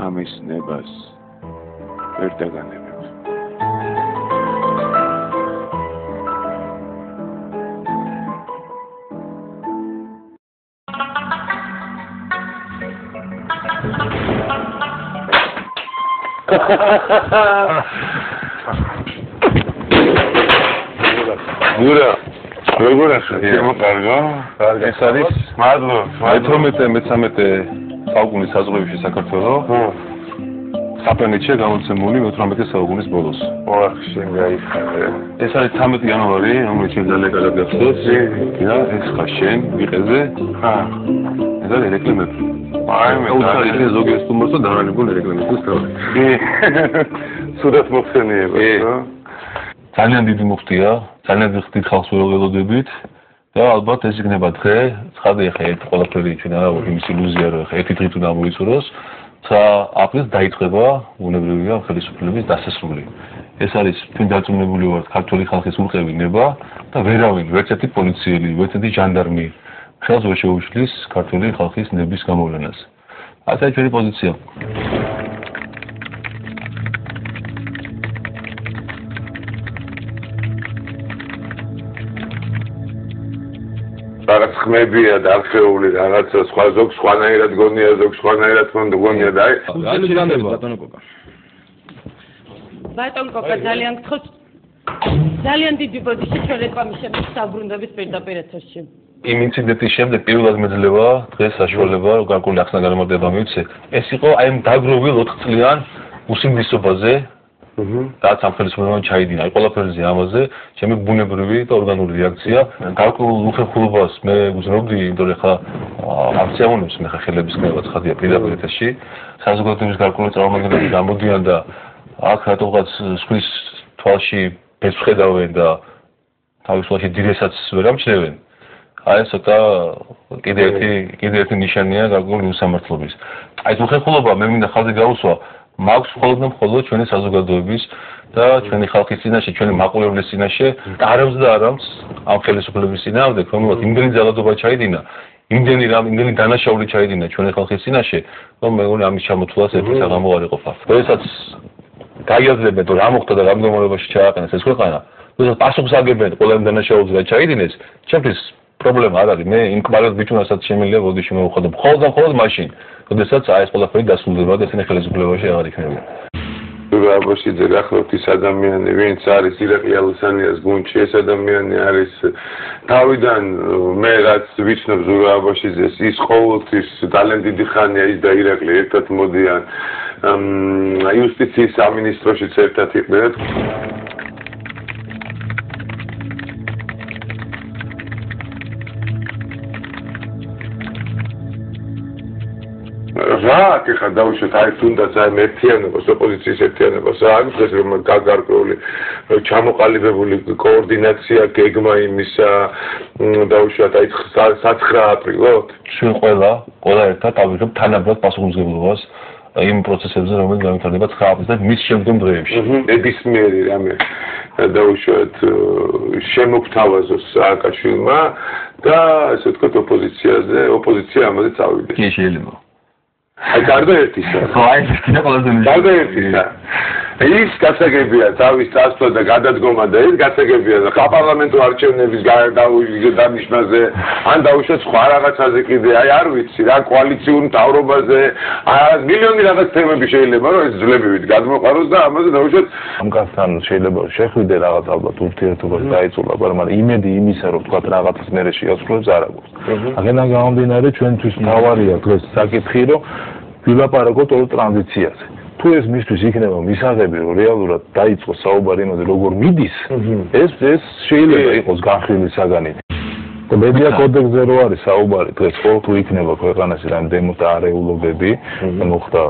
ამის ნებას ვერ დაგანებებ. გურა როგორ ახლა შემოყარგო? ეს არის მადლო. 12-13 საუკუნის საზღვრებში საქართველოს. საფრანგეთში გამოცემული 18 საუკუნის ბოლოს. ოღ შენ გაიხარე. ეს არის 13 იანვარი, რომელიც ძალიან კარგად გახსოვს. და ეს ხა შენ ვიყეზე. ეს არის რეკლამები. აი მე და ზოგიერთ სტუმარს დაანებულ რეკლამებს თავი. სუდათ მოხსენიება, ხო? ძალიან დიდი მუხტია, ძალიან დიდ ხალხს ველოდებით და ალბათ ეს იქნება დღე, ცხადია ხა ერთ ყველაფერი ჩვენ არა იმის ილუზია რომ ხა ერთი დღით უნდა მოიწუროს, 9 აპრილს დაიწყება უნებრივია ხელისუფლების დასასრული. ეს არის თქვენ დარწმუნებული ვართ ქართული ხალხის ურყევი ნება და ვერავინ, ვერც ერთი პოლიციელი, ვერც ერთი ჟანდარმი ხელს ვერ შეუშლის ქართული ხალხის ნების გამოვლენას. ასე ჩვენი პოზიცია. რაღაც ხმებია და არქეული რაღაცა სხვა ზოგ სხვანაირად გონია, ზოგ სხვანაირად გონია და აი ბატონო კოკა. ბატონ კოკა ძალიან გთხოვთ. ძალიან დიდი ბოდიში ჩვენ რეკლამის შემდეგ საბრუნდების პირდაპირ ეთერში. იმ ინციდენტის შემდეგ პირველად მეძლევა დღეს საშუალება რომ გარკვეული ახსნა განმარტება მივცე. ეს იყო აი ამ დაგროვილ 4 წლიან უსინდისობაზე და სამხელისმოებამ ჩაიდინა. აი ყველაფერზე ამაზე ჩემი ბუნებრივი და ორგანული რეაქცია. გარკვეულ უხერხულობას მე გძნობდი, იმიტომ რომ ხა აქციაონებს მე ხა ხელების გაივა ცხადია პირდაპირ ეთერში. საზოგადოების გარკვეული წარმომადგენლები გამოდიან და აქ რატოღაც სხვის თვალში ბეწს ხედავენ და თავის თვალში დიდესაც ვერ ამჩნევენ. აი ცოტა კიდე ერთი ნიშანია გარკვეული უსამართლობის. აი ეს უხერხულობა მე მინდა ხაზი გაუსვა მაქვს მხოლოდ ჩვენი საზოგადოების და ჩვენი ხალხის წინაშე, ჩვენი მაყურებლის წინაშე და არამც და არამც ამ ხელისუფლების წინააღმდეგ, რომელსაც იმდენი ძალადობა ჩაიდინა, იმდენი დანაშაული ჩაიდინა ჩვენი ხალხის წინაშე, რომ მე მგონი ამის ჩამოთვლას ერთი საღამო არ იყოფა. როდესაც გაიაზრებენ, რომ რა მოხდა და რა მდგომარეობაში ჩააყენეს ეს ქვეყანა, როდესაც პასუხს აგებენ ყველა იმ დანაშაულს რაც ჩაიდინეს, ჩემთვის პრობლემა არ არის. მე იმ კმარად ბიჭუნასაც შემიძლია ბოდიში მოვხადო. მხოლოდ მაშინ, როდესაც აი ეს ყველაფერი დასრულდება და ესენი ხელისუფლებაში აღარ იქნება. ზურაბაშიძე გახლავთ ის ადამიანი, ვინც არის ირაკლი ალუსანიას გუნდში, ეს ადამიანი არის თავიდან მე რაც ვიცნობ ზურაბაშიძეს, ის ყოველთვის ძალიან დიდი ხანია ის და ირაკლი ერთად მოდიან იუსტიციის სამინისტროშიც ერთად იყვნენ. რა ხა დავუშვათ აი თუნდაც აი ერთიანობას, ოპოზიციის ერთიანობას, აი დღეს რომ გაგარკვეული ჩამოყალიბებული კოორდინაცია, გეგმა იმისა დავუშვათ აი 9 აპრილოთ ჩვენ ყველა ერთად ავიღებთ თანაბრად პასუხისმგებლობას იმ პროცესებზე, რომელიც განვითარდება 9 აპრილს და მის შემდგომ დღეებში. ნებისმიერი რამე დავუშვათ შემოგთავაზოს სააკაშვილმა და ასე ვთქვათ ოპოზიცია ამაზე წავიდეს. კი შეიძლება. აი გარდა ერთისა. ხო, აი ეს კიდე ყველაზე მნიშვნელოვანი. გარდა ერთისა. ის გასაგებია თავის წასვლა და გადადგომა და ეს გასაგებია საპარლამენტო არჩევნების დანიშნაზე ან დაუშვათ სხვა რაღაცაზე კიდე აი არ ვიცი რა კოალიციურ მთავრობაზე აი მილიონი რაღაც თემები შეიძლება რომ ეს ძლებივით გადმოყაროს და ამაზე დაუშვათ ამ კაცთან შეიძლება შეხვიდე რაღაც ალბათ ურთიერთობაში დაიწყება მაგრამ იმედი იმისა რომ თქვა რაღაცას მერე შეასრულებს არ აქვს. აქედან გამომდინარე ჩვენთვის მთავარია დღეს საკითხი რომ ვილაპარაკოთ ორ ტრანზიციაზე. თუ ეს მისთვის იქნება მისაღები რომ რეალურად დაიწყოს საუბარი იმაზე როგორ მიდის ეს შეიძლება იყოს განხილვის საგანი და მედია კოდექსზე რო არის საუბარი დღეს ხო თუ იქნება ქვეყანაში რამ დემოთა არეულობები მოხდა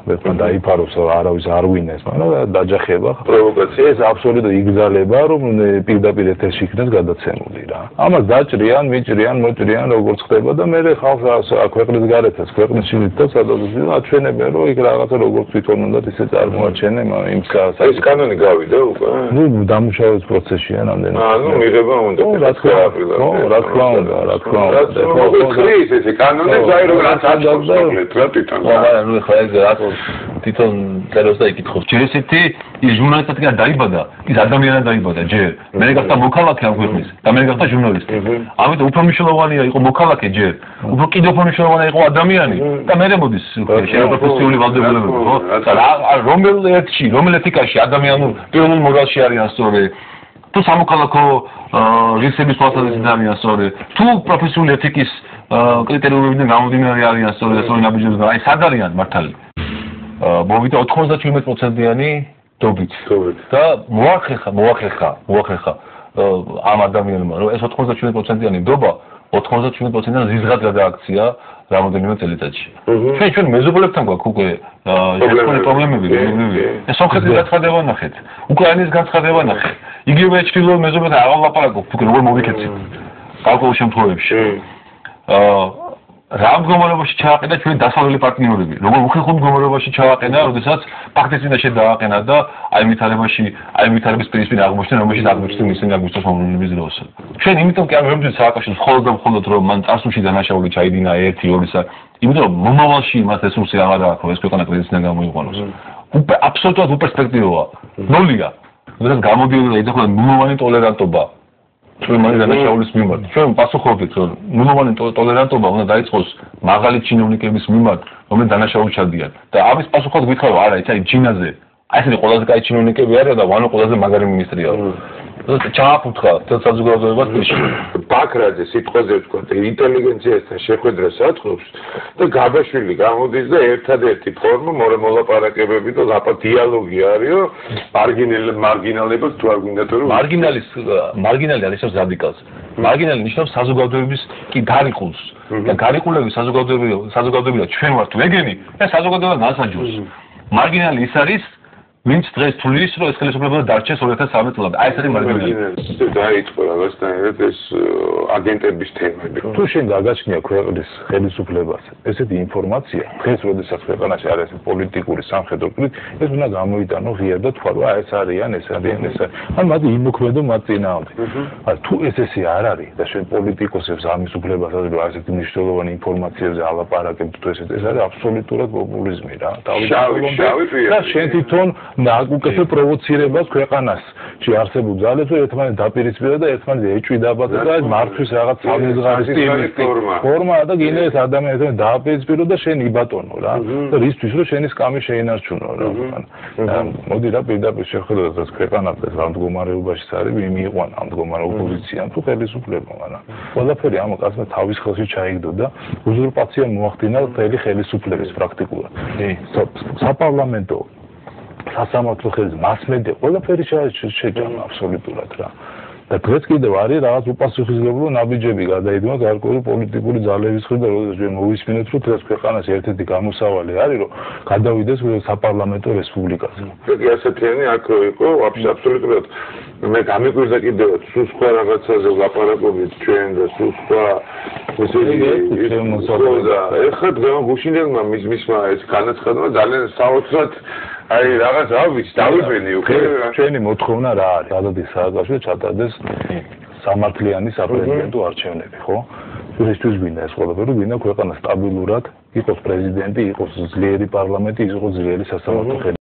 ვერა დაიფაროს არავის არ ვინეს მაგრამ დაჯახება პროვოკაცია ეს აბსოლუტურად იგზალება რომ პირდაპირ ეთერში იქნას გადაცემული რა ამას დაჭრიან მიჭრიან მოჭრიან როგორც ხდება და მე ხალხს ქვეყნის გარეთაც ქვეყნის შიგნითაც სადაც აჩვენებენ რომ იქ რაღაცა როგორც თვითონ უნდა ისე წარმოაჩენენ იმ ეს კანონი გავიდა უკვე ნუ დამუშავების პროცესშია ნამდვილად ნუ მიღება უნდა რა თქმა უნდა თქმა უნდა, რა თქმა უნდა. ხრის ესე კანონებს აი რომ რაც აწყობს რა თვითონ. მაგრამ ნუ ხა ეს რაც თვითონ წეროს და იკითხოს. ჯერ ესეთი ის ჟურნალისტად კი დაიბადა, ის ადამიანად დაიბადა ჯერ. მე გახდა მოქალაქე ამ ქვეყნის და მე გახდა ჟურნალისტი. ამიტომ უფრო მნიშვნელოვანია იყო მოქალაქე ჯერ. უფრო კიდევ უფრო მნიშვნელოვანია იყო ადამიანი და მე მოდის შეიძლება პროფესიული ვალდებულებები, ხო? რომელ ეთიკაში ადამიანურ პირველ მორალში არიან სწორი თუ სამოქალაქო რისების თვალსაზრისით არიან სწორი თუ პროფესიული ეთიკის კრიტერიუმებიდან გამომდინარე არიან სწორი და სწორი ნაბიჯებიდან აი სად არიან მართალი მოვიდა 97%-იანი დობით და მოახერხა ამ ადამიანმა რომ ეს 97%-იანი დობა 97%-იან ზიზღად გადააქცია რამოდენიმე წელიწადში. ჩვენ მეზობლებთან გვაქვს უკვე პრობლემები. სომხეთის განცხადება ნახეთ. უკრაინის განცხადება ნახეთ. იგივე ჩრდილოეთ მეზობლებთან აღარ ლაპარაკობ, თუ როგორ მოვიქეცით. გარკვეულ შემთხვევებში. რა მდგომარეობაში ჩააყენა ჩვენი დასავლელი პარტნიორები, როგორ უხერხულ მდგომარეობაში ჩააყენა, როდესაც ფაქტის წინაშე დააყენა და აი ვითარების პირისპირ აღმოჩნდა, რომელშიც აღმოჩნდა ისინი აგვისტოს მომლების დროს. ჩვენ იმიტომ კი არ ვემძვით სააკაშვილს მხოლოდ და მხოლოდ რომ მან წარსულში დანაშაული ჩაიდინა 1-2-სა, იმიტომ რომ მომავალში მას რესურსი აღარ აქვს ეს ქვეყანა კრიზისიდან გამოიყვანოს. აბსოლუტურად უპერსპექტივაა. ნულია. როდესაც გამოდიოდა ეძახოდა ნულოვანი ტოლერანტობა ჩვენ მან დანაშაულის მიმართ. ჩვენ პასუხობთ რომ ნულოვანი ტოლერანტობა უნდა დაიწყოს მაღალი ჩინოვნიკების მიმართ, რომლებიც დანაშაულს ჩადიან. და ამის პასუხად გითხრა რომ არა, ეს არის ჩინაზე. აი ესეთი ყველაზე კაი ჩინოვნიკები არიან და ვანო ყველაზე მაგარი მინისტრია. ჩააფუთხა საზოგადოებას პირში. ბაქრაძე სიტყვაზე ვთქვა, ინტელიგენციასთან შეხვედრას აწყობს და გაბაშვილი გამოდის და ერთადერთი ფორმა მოლაპარაკებები და დიალოგი არისო, მარგინალებას თუ არ გვინდა თუ მარგინალი არის რადიკალს. მარგინალი ნიშნავს საზოგადოების კი გარიყულს. და გარიყულები საზოგადოებია ჩვენ ვართ ვეგენი და საზოგადოება განსაჯულს. მარგინალი ის არის ვინც დღეს თulis რომ ეს ხელისუფლება დარჩეს 2013 წლამდე. აი ეს არის მარგინალი. დაიწყო რაღაცნაირად ეს აგენტების თემები. თუ შენ გაგაჩნია ქვეყნის ხელისუფლებას ესეთი ინფორმაცია, დღეს როდესაც ქვეყანაში არის ეს პოლიტიკური სამხედრო კრიზისი, ეს უნდა გამოიტანო ღიად და თქვა რომ აი ეს არიან. ან მათ იმოქმედო მათ წინააღმდეგ. თუ ესე არ არის და შენ პოლიტიკოსებს ამის უფლებას აძლევ რომ ასეთი მნიშვნელოვანი ინფორმაციებზე ალაპარაკებთ თუ ეს არის აბსოლუტურად პოპულიზმი რა. და შენ თვითონ ნაკუკეთე პროვოცირებას ქვეყანას შეარსებულ ძალებს ერთმანეთს დაპირისპირდა და ერთმანეთს ეჭვიდაბადა და მართვის რაღაც სამიზღარის ფორმაა და გინდა ეს ადამიანებთან დააპირისპირო და შენ იბატონო რა და რისთვის რომ შენი სკამი შეინარჩუნო რა. მოდი რა პირდაპირ შეხედოთ ქვეყანას რა მდგომარეობაში არის მიიყვანა ამ მდგომარეობ პოზიციამ თუ ხელისუფლებამ რა. ყველაფერი ამ კაცმა თავის ხელში ჩაიგდო და უზურპაცია მოახდინა მთელი ხელისუფლების პრაქტიკულად. საპარლამენტო სასამართლო ხელს მასმედია ყველაფერი შეჯამა აბსოლუტურად რა. და დღეს კიდევ არის რაღაც უპასუხისმგებლო ნაბიჯები გადაიდგა გარკვეული პოლიტიკური ძალების მხრიდან, როდესაც მოვისმინეთ, რომ დღეს ქვეყანაში ერთ-ერთი გამოსავალი არის, რომ გადავიდეს საპარლამენტო რესპუბლიკაზე. ეგ ასეთიანი აქ იყო აბსოლუტურად მე გამიკვირდა კიდევ სულ სხვა რაღაცაზე ვლაპარაკობთ ჩვენ და სულ სხვა ეხლა გუშინელმა მისმა ეს განაცხადმა ძალიან საოცრად აი რაღაც რა ვიცი დავიბენი უკვე ჩვენი მოთხოვნა რა არის გადადის სააკაშვილო ჩატარდეს სამართლიანი საპრეზიდენტო არჩევნები ხო რისთვის გვინდა ეს ყველაფერი გვინდა ქვეყანა სტაბილურად იყოს პრეზიდენტი იყოს ძლიერი პარლამენტი იყოს ძლიერი სასამართლო